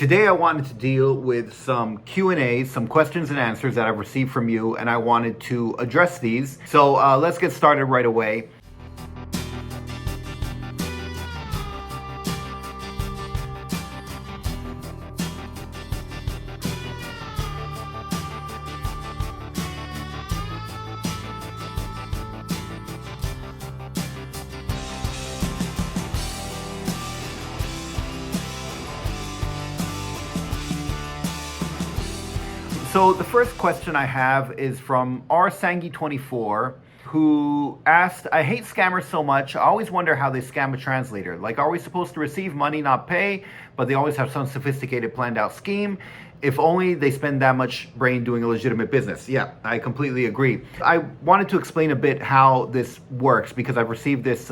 Today I wanted to deal with some Q&As, some questions and answers that I've received from you, and I wanted to address these. So let's get started right away. So the first question I have is from rsangi24, who asked, I hate scammers so much. I always wonder how they scam a translator. Like, are we supposed to receive money, not pay? But they always have some sophisticated planned out scheme. If only they spend that much brain doing a legitimate business. Yeah, I completely agree. I wanted to explain a bit how this works because I've received this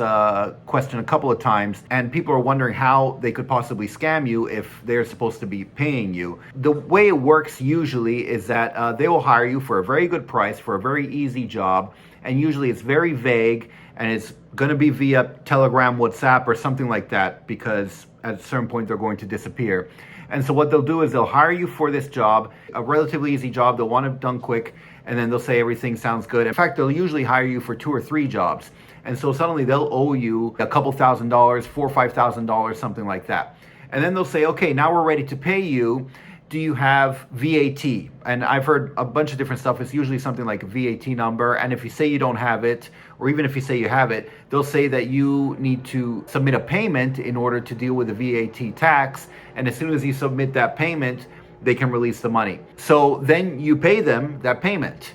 question a couple of times and people are wondering how they could possibly scam you if they're supposed to be paying you. The way it works usually is that they will hire you for a very good price for a very easy job, and usually it's very vague and it's going to be via Telegram, WhatsApp, or something like that, because at a certain point they're going to disappear. And so what they'll do is they'll hire you for this job, a relatively easy job. They'll want it done quick, and then they'll say everything sounds good. In fact, they'll usually hire you for 2 or 3 jobs. And so suddenly they'll owe you a couple $1,000, $4,000 or $5,000, something like that. And then they'll say, okay, now we're ready to pay you. Do you have VAT? And I've heard a bunch of different stuff. It's usually something like a VAT number. And if you say you don't have it, or even if you say you have it, they'll say that you need to submit a payment in order to deal with the VAT tax. And as soon as you submit that payment, they can release the money. So then you pay them that payment,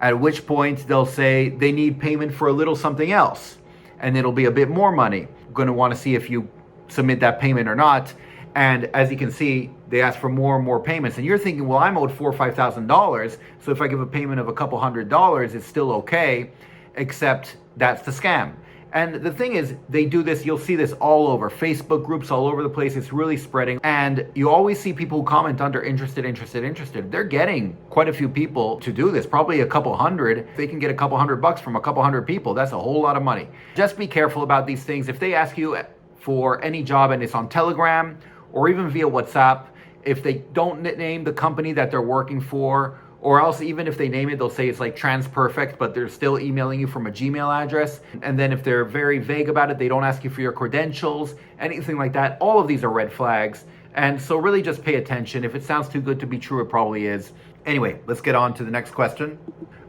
at which point they'll say they need payment for a little something else. And it'll be a bit more money. I'm going to want to see if you submit that payment or not. And as you can see, they ask for more and more payments. And you're thinking, well, I'm owed $4,000 or $5,000. So if I give a payment of a couple $100, it's still okay, except that's the scam. And the thing is, they do this, you'll see this all over, Facebook groups all over the place. It's really spreading. And you always see people who comment under interested. They're getting quite a few people to do this, probably a couple hundred. They can get a couple $100 from a couple hundred people. That's a whole lot of money. Just be careful about these things. If they ask you for any job and it's on Telegram, or even via WhatsApp, if they don't name the company that they're working for, or else even if they name it, they'll say it's like TransPerfect, but they're still emailing you from a Gmail address. And then if they're very vague about it, they don't ask you for your credentials, anything like that. All of these are red flags. And so really just pay attention. If it sounds too good to be true, it probably is. Anyway, let's get on to the next question.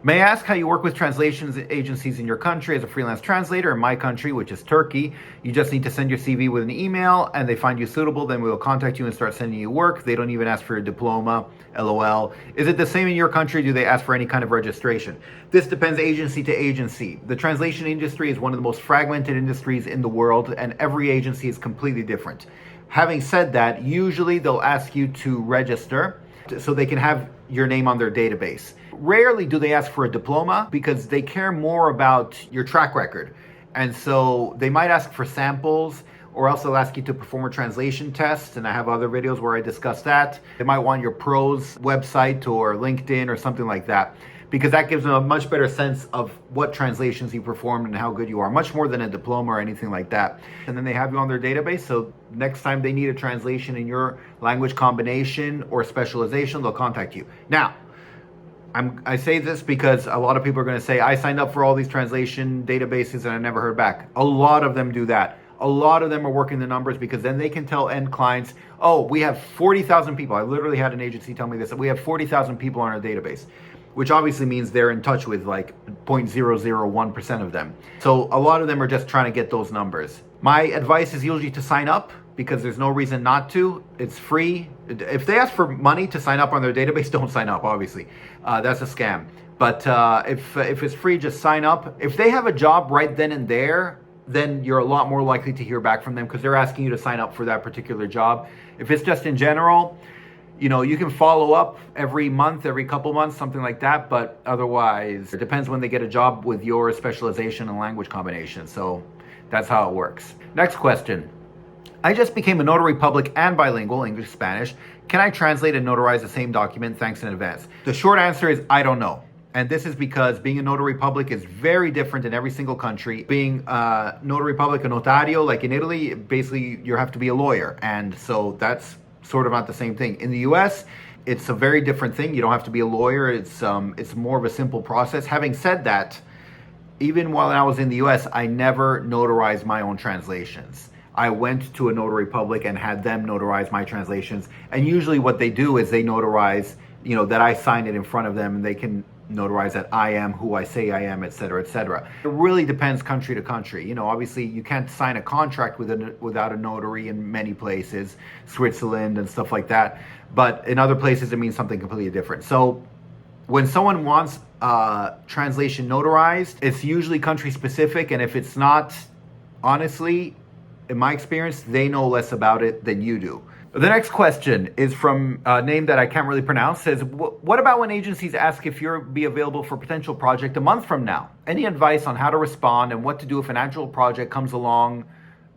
May I ask how you work with translations agencies in your country as a freelance translator? In my country, which is Turkey, you just need to send your CV with an email and they find you suitable, then we will contact you and start sending you work. They don't even ask for your diploma, LOL. Is it the same in your country? Do they ask for any kind of registration? This depends agency to agency. The translation industry is one of the most fragmented industries in the world, and every agency is completely different. Having said that, usually they'll ask you to register so they can have your name on their database. Rarely do they ask for a diploma because they care more about your track record. And so they might ask for samples, or else they'll ask you to perform a translation test. And I have other videos where I discuss that. They might want your pros website or LinkedIn or something like that, because that gives them a much better sense of what translations you performed and how good you are, much more than a diploma or anything like that. And then they have you on their database, so next time they need a translation in your language combination or specialization, they'll contact you. Now, I say this because a lot of people are going to say, I signed up for all these translation databases and I never heard back. A lot of them do that. A lot of them are working the numbers because then they can tell end clients, oh, we have 40,000 people. I literally had an agency tell me this. We have 40,000 people on our database, which obviously means they're in touch with like 0.001% of them. So a lot of them are just trying to get those numbers. My advice is usually to sign up because there's no reason not to. It's free. If they ask for money to sign up on their database, don't sign up, obviously. That's a scam. But if it's free, just sign up. If they have a job right then and there, then you're a lot more likely to hear back from them because they're asking you to sign up for that particular job. If it's just in general, you know, you can follow up every month, every couple months, something like that. But otherwise, it depends when they get a job with your specialization and language combination. So that's how it works. Next question. I just became a notary public and bilingual, English, Spanish. Can I translate and notarize the same document? Thanks in advance. The short answer is I don't know. And this is because being a notary public is very different in every single country. Being a notary public, a notario, like in Italy, basically you have to be a lawyer. And so that's sort of not the same thing. In the US, it's a very different thing. You don't have to be a lawyer. It's more of a simple process. Having said that, even while I was in the US, I never notarized my own translations. I went to a notary public and had them notarize my translations. And usually what they do is they notarize, that I sign it in front of them, and they can notarize that I am who I say I am, et cetera, et cetera. It really depends country to country. Obviously you can't sign a contract without a notary in many places, Switzerland and stuff like that. But in other places it means something completely different. So when someone wants translation notarized, it's usually country specific. And if it's not, honestly, in my experience, they know less about it than you do. The next question is from a name that I can't really pronounce. Says, what about when agencies ask if you'll be available for a potential project a month from now? Any advice on how to respond and what to do if an actual project comes along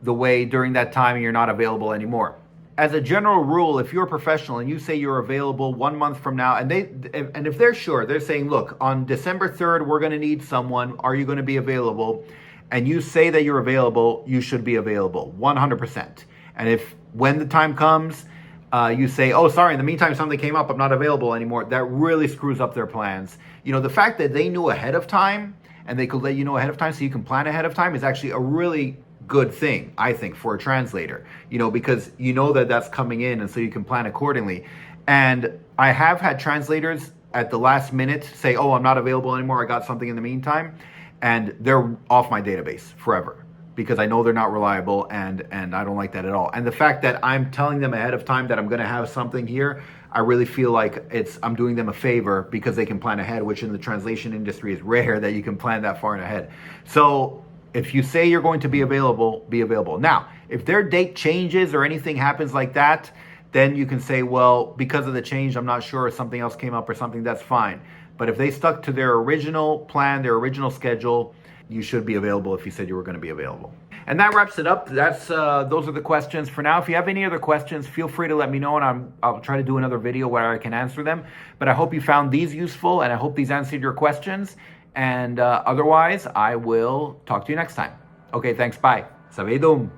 the way during that time and you're not available anymore? As a general rule, if you're a professional and you say you're available 1 month from now, and if they're sure, they're saying, look, on December 3rd, we're going to need someone. Are you going to be available? And you say that you're available, you should be available 100%. And if when the time comes, you say, oh, sorry, in the meantime, something came up, I'm not available anymore, that really screws up their plans. The fact that they knew ahead of time and they could let you know ahead of time so you can plan ahead of time is actually a really good thing, I think, for a translator, because that's coming in, and so you can plan accordingly. And I have had translators at the last minute say, oh, I'm not available anymore, I got something in the meantime, and they're off my database forever, because I know they're not reliable, and I don't like that at all. And the fact that I'm telling them ahead of time that I'm going to have something here, I really feel like I'm doing them a favor, because they can plan ahead, which in the translation industry is rare that you can plan that far ahead. So if you say you're going to be available, be available. Now, if their date changes or anything happens like that, then you can say, well, because of the change, I'm not sure, if something else came up or something, that's fine. But if they stuck to their original plan, their original schedule, you should be available if you said you were going to be available. And that wraps it up. Those are the questions for now. If you have any other questions, feel free to let me know, and I'll try to do another video where I can answer them. But I hope you found these useful, and I hope these answered your questions. And otherwise, I will talk to you next time. Okay, thanks. Bye. Savedum.